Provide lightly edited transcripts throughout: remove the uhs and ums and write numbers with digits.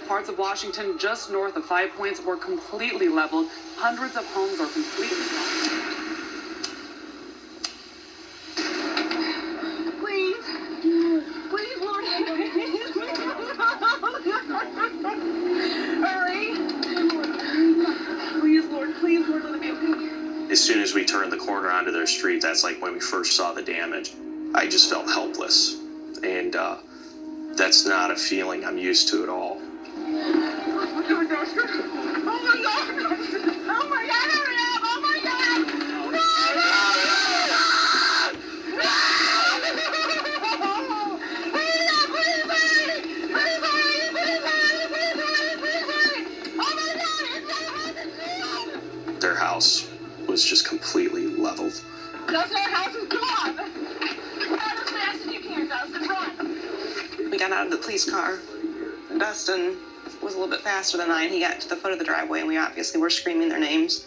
Parts of Washington just north of 5 Points were completely leveled. Hundreds of homes are completely gone. Please, Lord, hurry. Please, Lord, let it be okay. As soon as we turned the corner onto their street, that's like when we first saw the damage. I just felt helpless, and that's not a feeling I'm used to at all. Oh my God, hurry up! Oh my God! No! Their house was just completely leveled. Dustin, our house is gone! Run as fast as you can, Dustin, run! We got out of the police car. Dustin was a little bit faster than I, and he got to the foot of the driveway, and we obviously were screaming their names.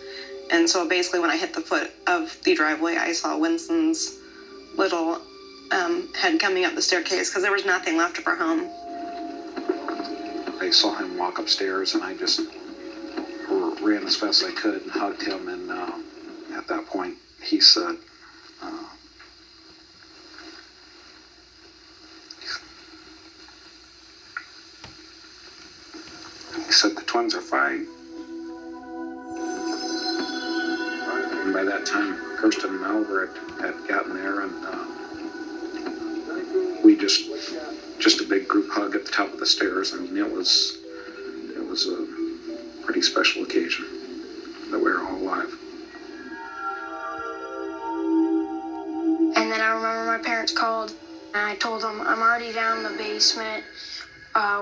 And so basically when I hit the foot of the driveway, I saw Winston's little head coming up the staircase because there was nothing left of our home. I saw him walk upstairs, and I just ran as fast as I could and hugged him, and at that point he said, the twins are fine. And by that time, Kirsten and Albert had gotten there, and we just a big group hug at the top of the stairs. I mean, it was a pretty special occasion that we were all alive. And then I remember my parents called, and I told them I'm already down in the basement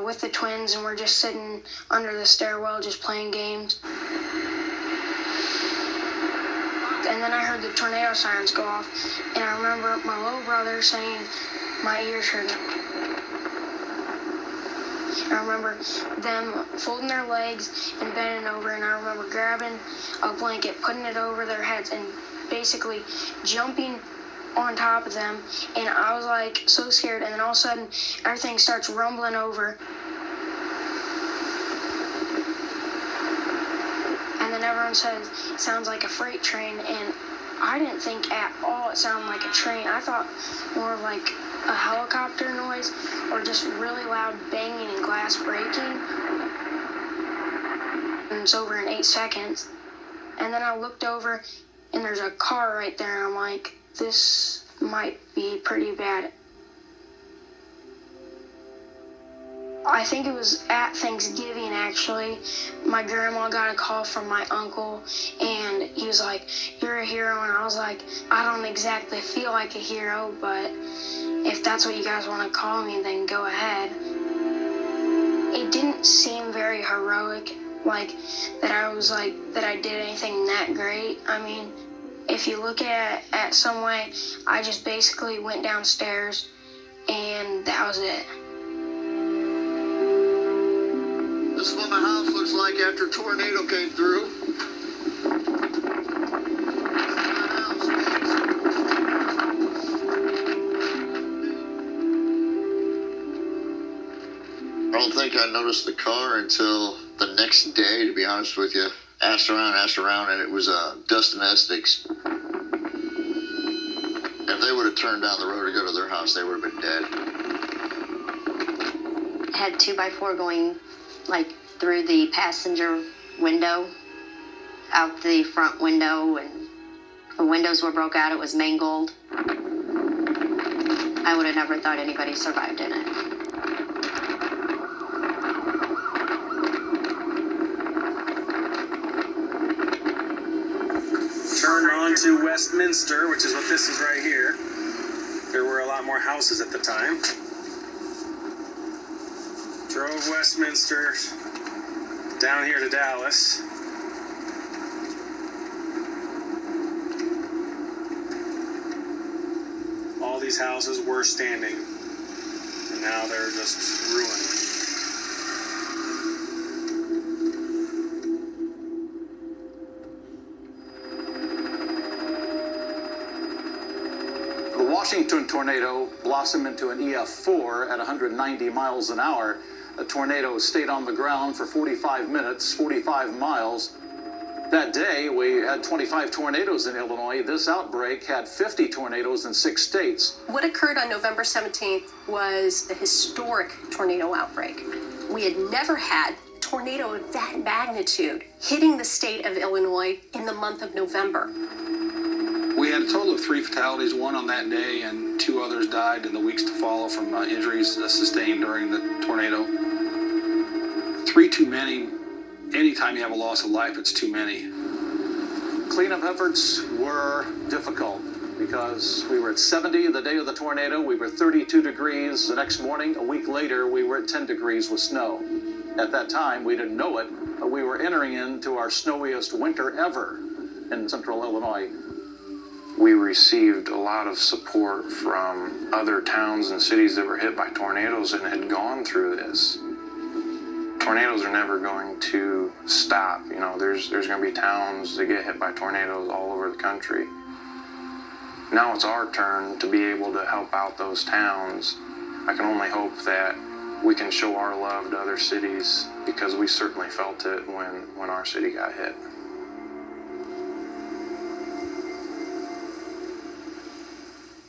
with the twins, and we're just sitting under the stairwell just playing games. And then I heard the tornado sirens go off, and I remember my little brother saying my ears hurt. I remember them folding their legs and bending over, and I remember grabbing a blanket, putting it over their heads, and basically jumping on top of them. And I was like so scared, and then all of a sudden everything starts rumbling over. And then everyone says it sounds like a freight train, and I didn't think at all it sounded like a train. I thought more of like a helicopter noise or just really loud banging and glass breaking. And it's over in 8 seconds. And then I looked over and there's a car right there, and I'm like, this might be pretty bad. I think it was at Thanksgiving, actually. My grandma got a call from my uncle, and he was like, "You're a hero," and I was like, "I don't exactly feel like a hero, but if that's what you guys want to call me, then go ahead." It didn't seem very heroic, like that I did anything that great. I mean, if you look at it at some way, I just basically went downstairs, and that was it. This is what my house looks like after a tornado came through. I don't think I noticed the car until the next day, to be honest with you. Asked around, and it was Dustin Estes. If they would have turned down the road to go to their house, they would have been dead. Had 2x4 going like through the passenger window, out the front window, and the windows were broke out. It was mangled. I would have never thought anybody survived in it. Turn on to Westminster, which is what this is right here. There were a lot more houses at the time. Drove Westminster down here to Dallas. All these houses were standing, and now they're just ruined. The Washington tornado blossomed into an EF4 at 190 miles an hour. A tornado stayed on the ground for 45 minutes, 45 miles. That day, we had 25 tornadoes in Illinois. This outbreak had 50 tornadoes in 6 states. What occurred on November 17th was a historic tornado outbreak. We had never had a tornado of that magnitude hitting the state of Illinois in the month of November. We had a total of 3 fatalities, 1 on that day, and 2 others died in the weeks to follow from injuries sustained during the tornado. 3 too many. Anytime you have a loss of life, it's too many. Cleanup efforts were difficult because we were at 70 the day of the tornado. We were 32 degrees the next morning. A week later, we were at 10 degrees with snow. At that time, we didn't know it, but we were entering into our snowiest winter ever in central Illinois. We received a lot of support from other towns and cities that were hit by tornadoes and had gone through this. Tornadoes are never going to stop. You know, there's going to be towns that get hit by tornadoes all over the country. Now it's our turn to be able to help out those towns. I can only hope that we can show our love to other cities because we certainly felt it when our city got hit.